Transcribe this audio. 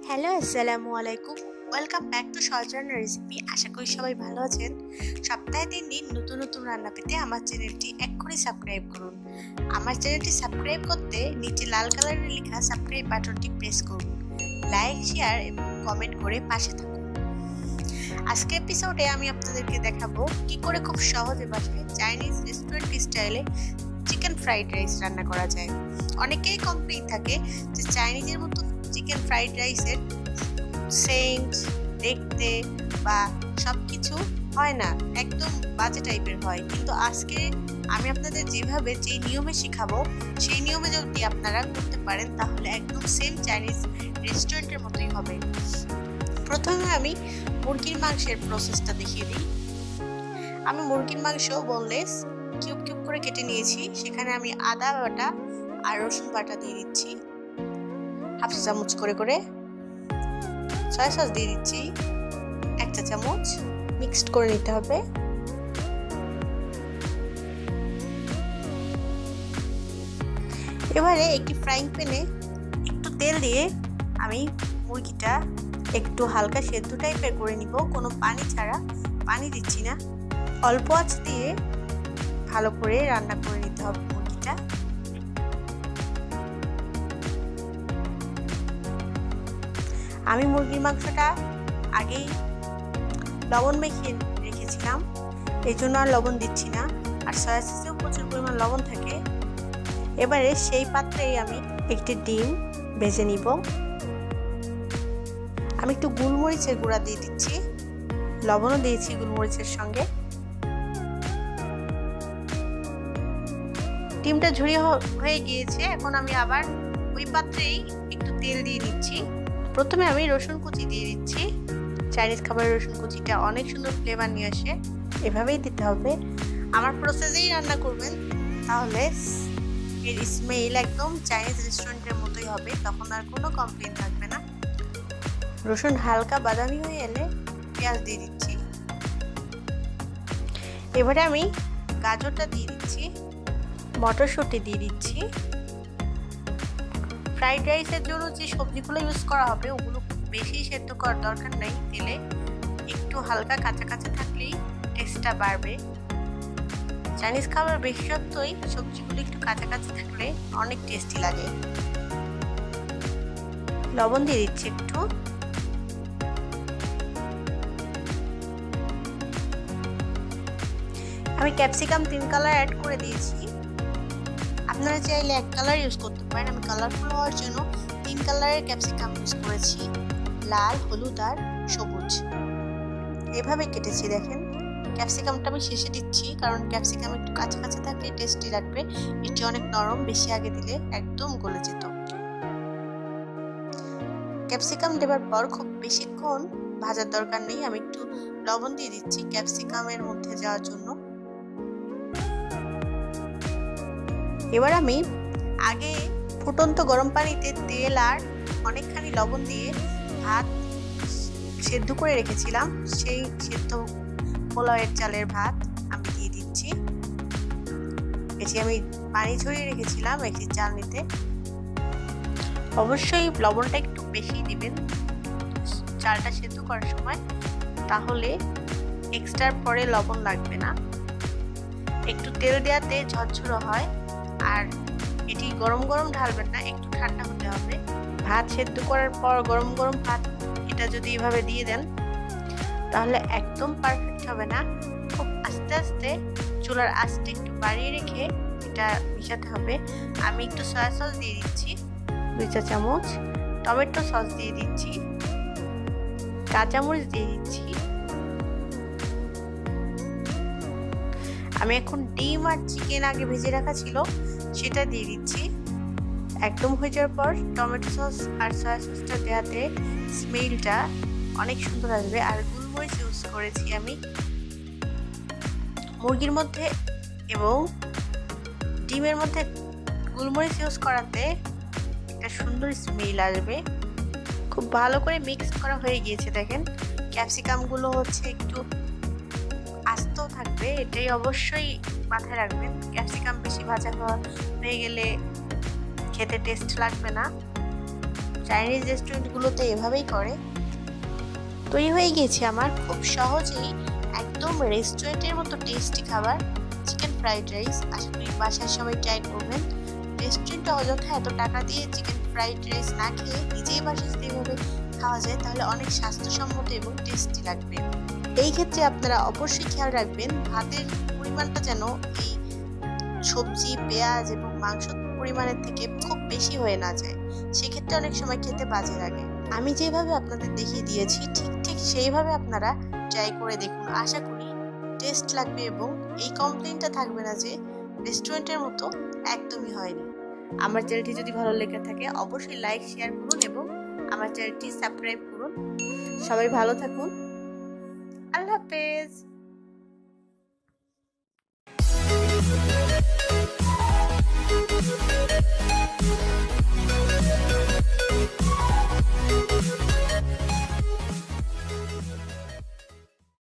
Hello, আসসালামু আলাইকুম। Welcome back to সহজ রেসিপি। আশা করি সবাই ভালো আছেন। সপ্তাহে 3 দিন নতুন নতুন রান্না পেতে আমার চ্যানেলটি এক্ষুনি সাবস্ক্রাইব করুন। আমার চ্যানেলটি সাবস্ক্রাইব করতে নিচে লাল কালারের লেখা সাবস্ক্রাইব বাটনটি প্রেস করুন। লাইক, শেয়ার এবং কমেন্ট করে পাশে থাকুন। আজকের এপিসোডে আমি আপনাদেরকে দেখাবো কি করে খুব সহজে বাসায় চাইনিজ রেস্টুরেন্ট স্টাইলে চিকেন ফ্রাইড রাইস রান্না করা যায়। অনেকেই কমপ্লেইন থাকে যে চাইনিজের মতো চিকেন ফ্রাইড রাইসের সেন্ট দেখতে বা সবকিছু হয় না, একদম বাজে টাইপের হয়। কিন্তু আজকে আমি আপনাদের যেভাবে যে নিয়মে শেখাবো সেই নিয়মে যদি আপনারা করতে পারেন তাহলে একদম সেম চাইনিজ রেস্টুরেন্টের মতোই হবে। প্রথমে আমি মুরগির মাংসের প্রসেসটা দেখিয়ে দিই। আমি মুরগির মাংস বোনলেস কিউব কিউব করে কেটে নিয়েছি। সেখানে আমি আদা বাটা আর রসুন বাটা দিয়ে দিচ্ছি হাফ চা চামচ করে। সয়া সস দিয়ে দিচ্ছি 1 চা চামচ। মিক্সড করে নিতে হবে। এবারে একটি ফ্রাইং প্যানে একটু তেল দিয়ে আমি মুরগিটা একটু হালকা সেদ্ধ টাইপের করে নিব, কোনো পানি ছাড়া। পানি দিচ্ছি না, অল্প আঁচ দিয়ে ভালো করে রান্না করে নিতে হবে মুরগিটা। আমি মুরগির মাংসটা আগেই লবণ মেখে রেখেছিলাম, এই জন্য আর লবণ দিচ্ছি না। আর সয়া সসেও প্রচুর পরিমাণ লবণ থাকে। এবারে সেই পাত্রেই আমি একটি ডিম ভেজে নিব। আমি একটু গোলমরিচের গুঁড়া দিয়ে দিচ্ছি, লবণও দিয়েছি গোলমরিচের সঙ্গে। ডিমটা ঝুড়ি হয়ে গিয়েছে। এখন আমি আবার ওই পাত্রেই একটু তেল দিয়ে দিচ্ছি। প্রথমে আমি রসুন কুচি দিয়ে দিচ্ছি। চাইনিজ খাবারের রসুন কুচিটা অনেক সুন্দর ফ্লেভার নিয়ে আসে, এভাবেই দিতে হবে। আমার প্রসেসেই রান্না করবেন তাহলে এর স্মেল একদম চাইনিজ রেস্টুরেন্টের মতোই হবে, তখন আর কোনো কমপ্লেইন থাকবে না। রসুন হালকা বাদামি হয়ে এলে পেঁয়াজ দিয়ে দিচ্ছি। এবারে আমি গাজরটা দিয়ে দিচ্ছি, মটরশুঁটি দিয়ে দিচ্ছি। ফ্রাইড রাইসের জন্য যে সবজিগুলো ইউজ করা হবে ওগুলো বেশি সেদ্ধ করার দরকার নেই। তেলে একটু হালকা কাঁচা কাঁচা থাকলেই টেস্টটা বাড়বে। চাইনিজ খাবার বিশেষত্বই সবজিগুলো একটু কাঁচা কাঁচা থাকলে অনেক টেস্টি লাগে। লবণ দিয়ে দিচ্ছি একটু। আমি ক্যাপসিকাম 3 কালার অ্যাড করে দিয়েছি। আপনারা চাইলে 1 কালার ইউজ করতে পারেন। আমি কালারফুল হওয়ার জন্য 3 কালারের ক্যাপসিকাম ইউজ করেছি, লাল, হলুদ আর সবুজ। এভাবে কেটেছি দেখেন। ক্যাপসিকামটা আমি শেষে দিচ্ছি কারণ ক্যাপসিকাম একটু কাঁচা কাঁচা থাকলে টেস্টি লাগবে। এটি অনেক নরম, বেশি আগে দিলে একদম গলে যেত। ক্যাপসিকাম দেওয়ার পর খুব বেশিক্ষণ ভাজার দরকার নেই। আমি একটু লবণ দিয়ে দিচ্ছি ক্যাপসিকামের মধ্যে যাওয়ার জন্য। এবার আমি আগে ফুটন্ত গরম পানিতে তেল আর অনেকখানি লবণ দিয়ে ভাত সেদ্ধ করে রেখেছিলাম, সেই সেদ্ধ পোলাওয়ের চালের ভাত আমি দিয়ে দিচ্ছি। এটি আমি পানি ঝরিয়ে রেখেছিলাম একটি চালনিতে। অবশ্যই লবণটা একটু বেশি দিবেন চালটা সেদ্ধ করার সময়, তাহলে এক্সট্রার পরে লবণ লাগবে না। একটু তেল দেওয়াতে ঝরঝরো হয়। আর এটি গরম গরম ঢালবেন না, একটু ঠান্ডা হতে হবে। ভাত সেদ্ধ করার পর গরম গরম ভাত এটা যদি এভাবে দিয়ে দেন তাহলে একদম পারফেক্ট হবে না। খুব আস্তে আস্তে চুলার আঁচটা একটু বাড়িয়ে রেখে এটা মিশাতে হবে। আমি একটু সয়া সস দিয়ে দিচ্ছি 2 চা চামচ, টমেটো সস দিয়ে দিচ্ছি, কাঁচামরিচ দিয়ে দিচ্ছি। আমি এখন ডিম আর চিকেন আগে ভেজে রাখা ছিল সেটা দিয়ে দিচ্ছি। একদম হয়ে যাওয়ার পর টমেটো সস আর সয়া সসটা দেওয়াতে স্মেলটা অনেক সুন্দর আসবে। আর গোলমরিচ ইউজ করেছি আমি মুরগির মধ্যে এবং ডিমের মধ্যে। গোলমরিচ ইউজ করাতে একটা সুন্দর স্মেল আসবে। খুব ভালো করে মিক্স করা হয়ে গিয়েছে দেখেন। ক্যাপসিকামগুলো হচ্ছে একটু আস্ত থাকবে, এটাই অবশ্যই মাথায় রাখবেন। ক্যাপসিকাম বেশি ভাজা হয়ে গেলে খেতে টেস্ট লাগবে না। চাইনিজ রেস্টুরেন্টগুলোতে এভাবেই করে। তৈরি হয়ে গেছে আমার খুব সহজেই একদম রেস্টুরেন্টের মতো টেস্টি খাবার, চিকেন ফ্রাইড রাইস। আশা করি বাসায় সবাই ট্রাই করবেন। রেস্টুরেন্টে অযথা এত টাকা দিয়ে চিকেন ফ্রাইড রাইস না খেয়ে নিজেই বাসায় যদি এভাবে খাওয়া যায় তাহলে অনেক স্বাস্থ্যসম্মত এবং টেস্টি লাগবে। এই ক্ষেত্রে আপনারা অবশ্যই খেয়াল রাখবেন ভাতের পরিমাণটা যেন এই সবজি, পেঁয়াজ এবং মাংস পরিমাণের থেকে খুব বেশি হয়ে না যায়, সেক্ষেত্রে অনেক সময় খেতে বাজে লাগে। আমি যেভাবে আপনাদের দেখিয়ে দিয়েছি ঠিক সেইভাবে আপনারা ট্রাই করে দেখুন। আশা করি টেস্ট লাগবে এবং এই কমপ্লেনটা থাকবে না যে রেস্টুরেন্টের মতো একদমই হয়নি। আমার চ্যানেলটি যদি ভালো লেগে থাকে অবশ্যই লাইক, শেয়ার করুন এবং আমার চ্যানেলটি সাবস্ক্রাইব করুন। সবাই ভালো থাকুন। আল্লাহ হাফেজ।